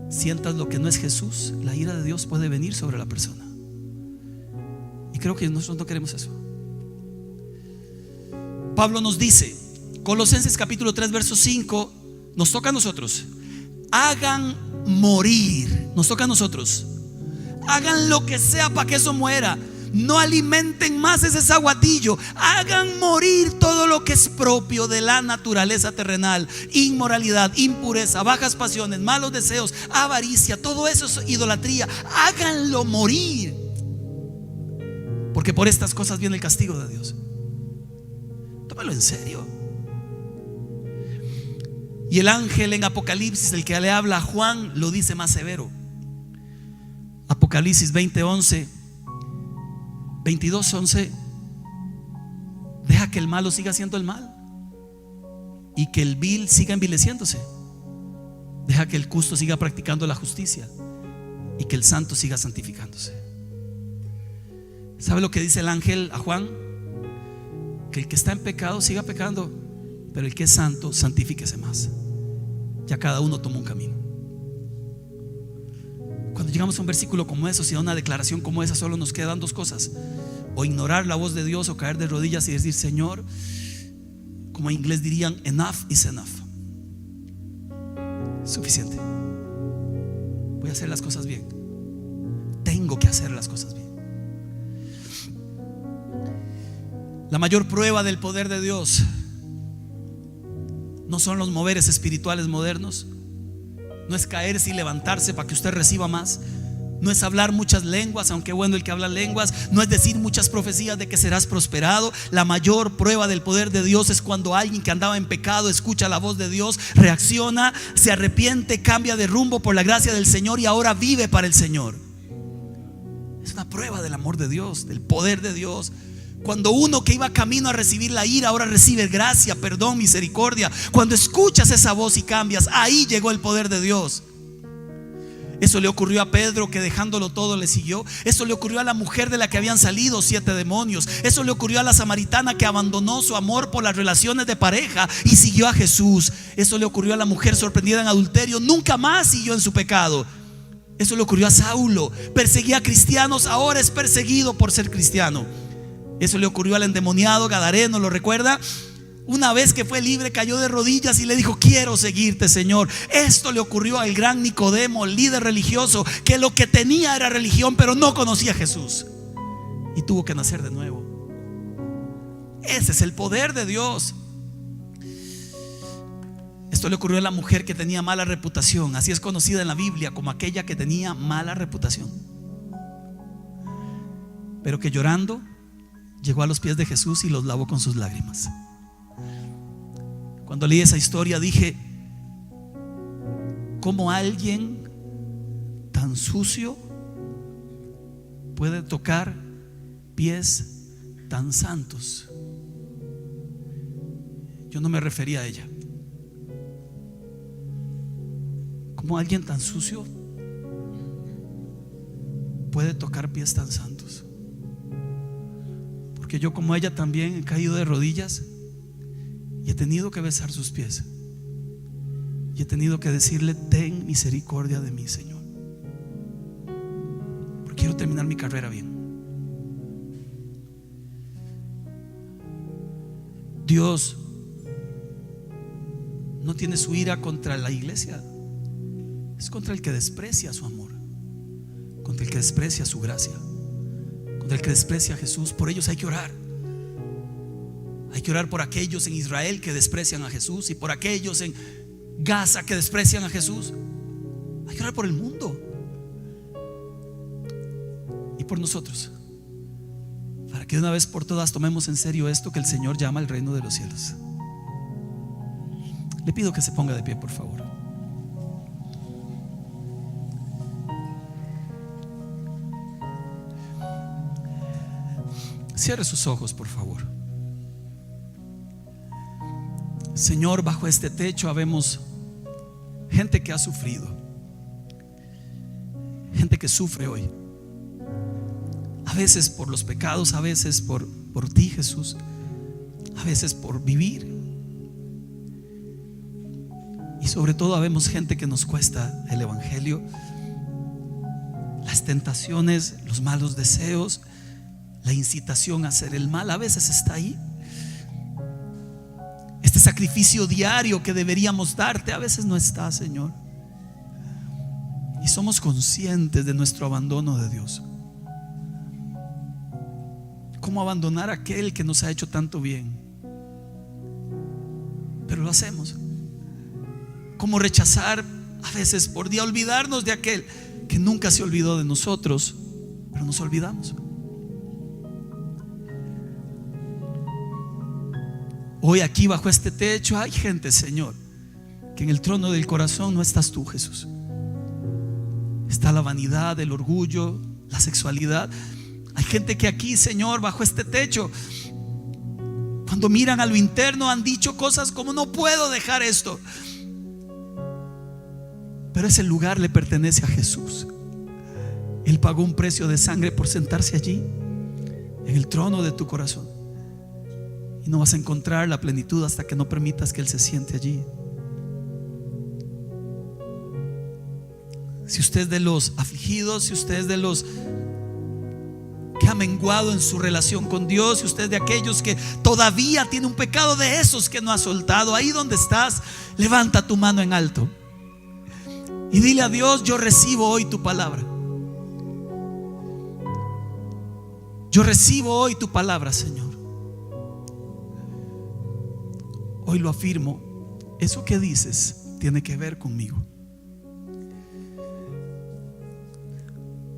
sientas lo que no es Jesús, la ira de Dios puede venir sobre la persona. Y creo que nosotros no queremos eso. Pablo nos dice, Colosenses capítulo 3 verso 5, nos toca a nosotros: hagan morir. Nos toca a nosotros. Hagan lo que sea para que eso muera. No alimenten más ese zaguatillo. Hagan morir todo lo que es propio de la naturaleza terrenal: inmoralidad, impureza, bajas pasiones, malos deseos, avaricia. Todo eso es idolatría. Háganlo morir, porque por estas cosas viene el castigo de Dios. Tómalo en serio. Y el ángel en Apocalipsis, el que le habla a Juan, lo dice más severo. Apocalipsis 20:11, 22:11. Deja que el malo siga siendo el mal y que el vil siga envileciéndose. Deja que el justo siga practicando la justicia y que el santo siga santificándose. ¿Sabe lo que dice el ángel a Juan? Que el que está en pecado siga pecando, pero el que es santo, santifíquese más. Ya cada uno toma un camino. Cuando llegamos a un versículo como eso, si a una declaración como esa, solo nos quedan dos cosas: o ignorar la voz de Dios, o caer de rodillas y decir: Señor, como en inglés dirían, enough is enough. Suficiente. Voy a hacer las cosas bien. Tengo que hacer las cosas bien. La mayor prueba del poder de Dios no son los moveres espirituales modernos, no es caerse y levantarse para que usted reciba más, no es hablar muchas lenguas, aunque bueno el que habla lenguas, no es decir muchas profecías de que serás prosperado. La mayor prueba del poder de Dios es cuando alguien que andaba en pecado escucha la voz de Dios, reacciona, se arrepiente, cambia de rumbo por la gracia del Señor y ahora vive para el Señor. Es una prueba del amor de Dios, del poder de Dios. Cuando uno que iba camino a recibir la ira ahora recibe gracia, perdón, misericordia. Cuando escuchas esa voz y cambias, ahí llegó el poder de Dios. Eso le ocurrió a Pedro, que dejándolo todo le siguió. Eso le ocurrió a la mujer de la que habían salido 7 demonios. Eso le ocurrió a la samaritana que abandonó su amor por las relaciones de pareja y siguió a Jesús. Eso le ocurrió a la mujer sorprendida en adulterio, nunca más siguió en su pecado. Eso le ocurrió a Saulo, perseguía a cristianos, ahora es perseguido por ser cristiano. Eso le ocurrió al endemoniado gadareno, ¿lo recuerda? Una vez que fue libre, cayó de rodillas y le dijo: quiero seguirte, Señor. Esto le ocurrió al gran Nicodemo, líder religioso, que lo que tenía era religión, pero no conocía a Jesús y tuvo que nacer de nuevo. Ese es el poder de Dios. Esto le ocurrió a la mujer que tenía mala reputación. Así es conocida en la Biblia, como aquella que tenía mala reputación, pero que llorando llegó a los pies de Jesús y los lavó con sus lágrimas. Cuando leí esa historia dije: ¿cómo alguien tan sucio puede tocar pies tan santos? Yo no me refería a ella. ¿Cómo alguien tan sucio puede tocar pies tan santos? Porque yo, como ella, también he caído de rodillas y he tenido que besar sus pies y he tenido que decirle: ten misericordia de mí, Señor, porque quiero terminar mi carrera bien. Dios no tiene su ira contra la iglesia, es contra el que desprecia su amor, contra el que desprecia su gracia, contra el que desprecia a Jesús. Por ellos hay que orar. Hay que orar por aquellos en Israel que desprecian a Jesús y por aquellos en Gaza que desprecian a Jesús. Hay que orar por el mundo y por nosotros, para que de una vez por todas tomemos en serio esto que el Señor llama el reino de los cielos. Le pido que se ponga de pie, por favor. Cierre sus ojos, por favor. Señor, bajo este techo habemos gente que ha sufrido, gente que sufre hoy, a veces por los pecados, a veces por ti, Jesús, a veces por vivir, y sobre todo habemos gente que nos cuesta el evangelio, las tentaciones, los malos deseos, la incitación a hacer el mal, a veces está ahí. Este sacrificio diario que deberíamos darte a veces no está, Señor, y somos conscientes de nuestro abandono de Dios. ¿Cómo abandonar a aquel que nos ha hecho tanto bien? Pero lo hacemos. ¿Cómo rechazar a veces por día, olvidarnos de aquel que nunca se olvidó de nosotros, pero nos olvidamos? Hoy aquí bajo este techo hay gente, Señor, que en el trono del corazón no estás tú, Jesús. Está la vanidad, el orgullo, la sexualidad. Hay gente que aquí, Señor, bajo este techo Cuando miran a lo interno han dicho cosas como: no puedo dejar esto. Pero ese lugar le pertenece a Jesús. Él pagó un precio de sangre por sentarse allí, en el trono de tu corazón. Y no vas a encontrar la plenitud hasta que no permitas que Él se siente allí. Si usted es de los afligidos, si usted es de los que ha menguado en su relación con Dios, si usted es de aquellos que todavía tiene un pecado de esos que no ha soltado, ahí donde estás, levanta tu mano en alto y dile a Dios: yo recibo hoy tu palabra. Yo recibo hoy tu palabra, Señor. Hoy lo afirmo, eso que dices tiene que ver conmigo.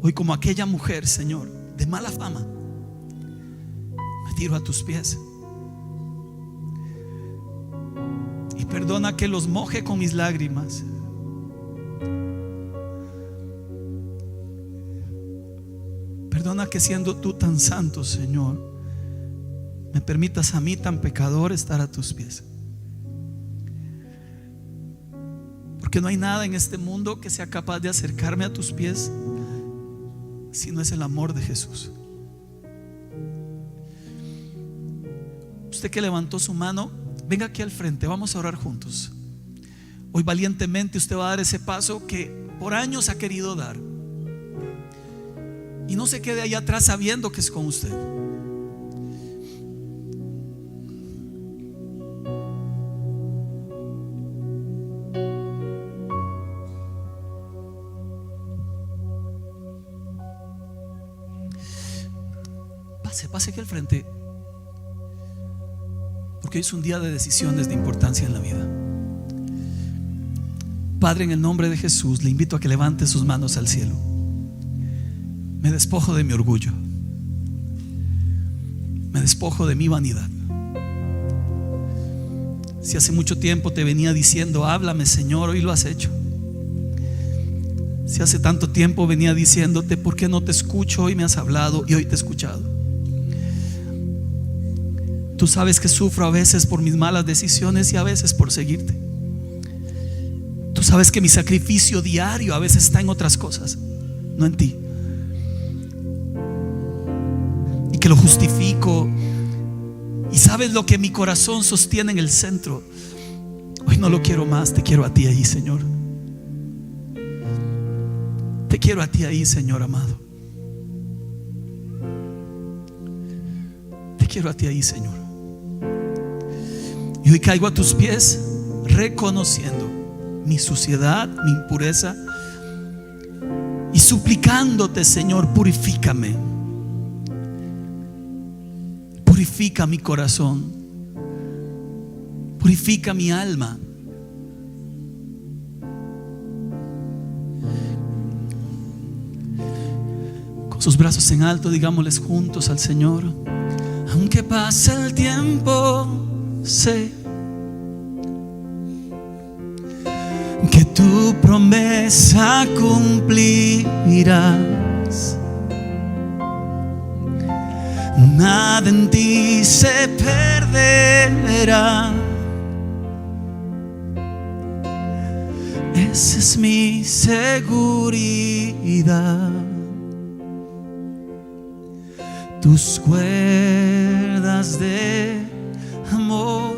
Hoy, como aquella mujer, Señor, de mala fama, me tiro a tus pies y perdona que los moje con mis lágrimas. Perdona que, siendo tú tan santo, Señor, me permitas a mí, tan pecador, estar a tus pies. Porque no hay nada en este mundo que sea capaz de acercarme a tus pies si no es el amor de Jesús. Usted que levantó su mano, venga aquí al frente, vamos a orar juntos. Hoy valientemente usted va a dar ese paso que por años ha querido dar. Y no se quede allá atrás sabiendo que es con usted. Pase aquí al frente, porque hoy es un día de decisiones de importancia en la vida. Padre, en el nombre de Jesús, le invito a que levante sus manos al cielo. Me despojo de mi orgullo, me despojo de mi vanidad. Si hace mucho tiempo te venía diciendo: háblame, Señor, hoy lo has hecho. Si hace tanto tiempo venía diciéndote: ¿por qué no te escucho? Hoy me has hablado y hoy te he escuchado. Tú sabes que sufro a veces por mis malas decisiones y a veces por seguirte. Tú sabes que mi sacrificio diario a veces está en otras cosas, no en ti. Y que lo justifico. Y sabes lo que mi corazón sostiene en el centro. Hoy no lo quiero más, te quiero a ti ahí, Señor. Te quiero a ti ahí, Señor amado. Te quiero a ti ahí, Señor. Y hoy caigo a tus pies reconociendo mi suciedad, mi impureza, y suplicándote, Señor, purifícame. Purifica mi corazón, purifica mi alma. Con sus brazos en alto, digámosles juntos al Señor: aunque pase el tiempo, sé que tu promesa cumplirás. Nada en ti se perderá. Esa es mi seguridad. Tus cuerdas de amor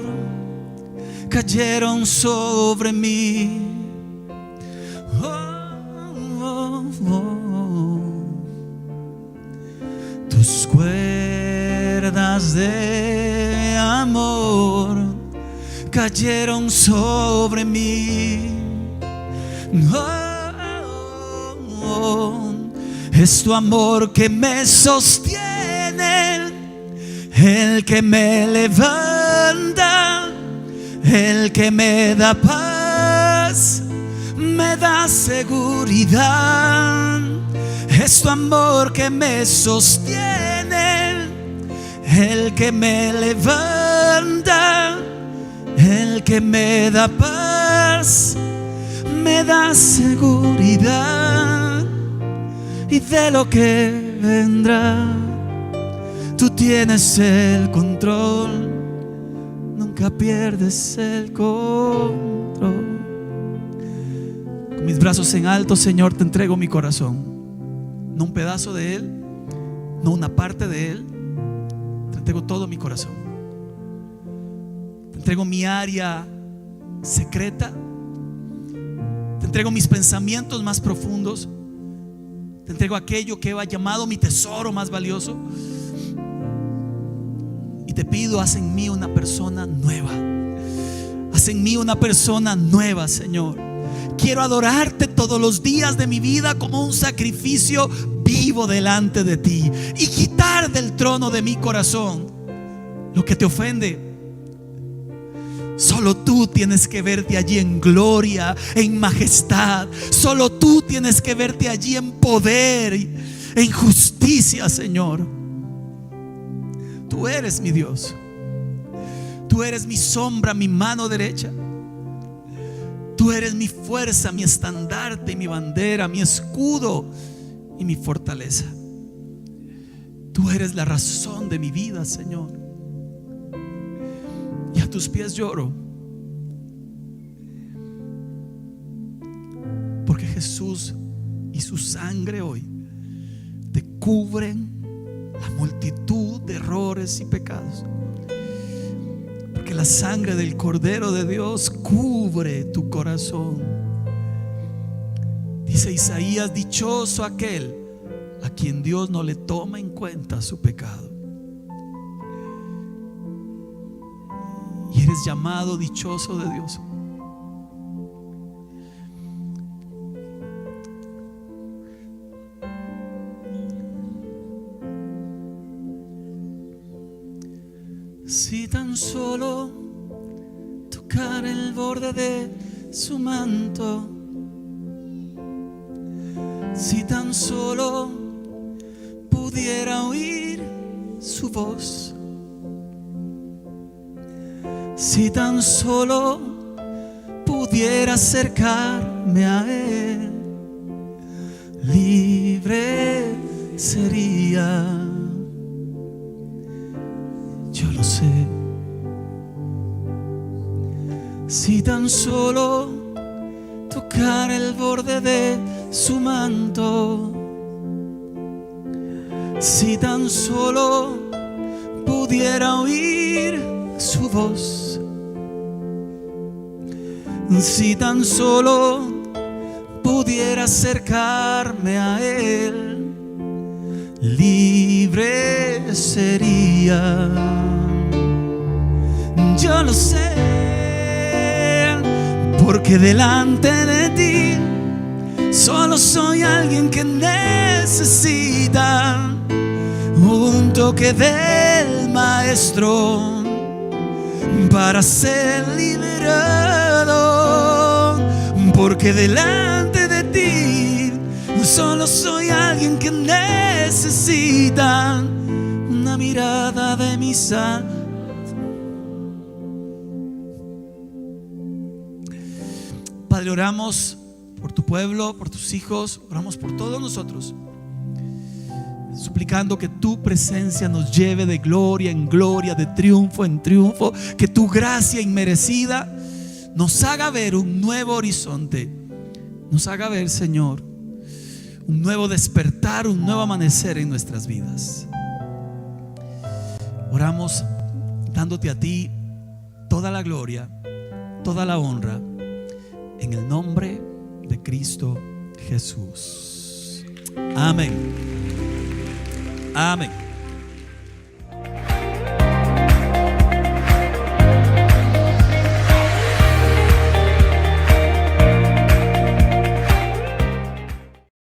cayeron sobre mí. Tus cuerdas de amor cayeron sobre mí. Es tu amor que me sostiene, el que me levanta, el que me da paz, me da seguridad. Es tu amor que me sostiene, el que me levanta, el que me da paz, me da seguridad. Y de lo que vendrá, tú tienes el control. nunca pierdes el control. Con mis brazos en alto, Señor, te entrego mi corazón. No un pedazo de Él, no una parte de Él. Te entrego todo mi corazón. Te entrego mi área secreta. Te entrego mis pensamientos más profundos. Te entrego aquello que he llamado mi tesoro más valioso. Y te pido, haz en mí una persona nueva. Haz en mí una persona nueva, Señor. Quiero adorarte todos los días de mi vida como un sacrificio vivo delante de ti, y quitar del trono de mi corazón lo que te ofende. Solo tú tienes que verte allí en gloria, en majestad. Solo tú tienes que verte allí en poder, en justicia, Señor. Tú eres mi Dios. Tú eres mi sombra, mi mano derecha. Tú eres mi fuerza, mi estandarte y mi bandera, mi escudo y mi fortaleza. Tú eres la razón de mi vida, Señor. Y a tus pies lloro, porque Jesús y su sangre hoy te cubren la multitud de errores y pecados. Porque la sangre del Cordero de Dios cubre tu corazón. Dice Isaías: dichoso aquel a quien Dios no le toma en cuenta su pecado. Y eres llamado dichoso de Dios. Si tan solo tocar el borde de su manto, si tan solo pudiera oír su voz, si tan solo pudiera acercarme a Él, libre sería. Yo lo sé. Si tan solo tocar el borde de su manto, si tan solo pudiera oír su voz, si tan solo pudiera acercarme a Él, libre sería. Yo lo sé, porque delante de ti solo soy alguien que necesita un toque del Maestro para ser liberado. Porque delante de ti solo soy alguien que necesita una mirada de mi sangre. Padre, oramos por tu pueblo, por tus hijos, oramos por todos nosotros, suplicando que tu presencia nos lleve de gloria en gloria, de triunfo en triunfo, que tu gracia inmerecida nos haga ver un nuevo horizonte, nos haga ver, Señor, un nuevo despertar, un nuevo amanecer en nuestras vidas. Oramos dándote a ti toda la gloria, toda la honra, en el nombre de Cristo Jesús. Amén. Amén.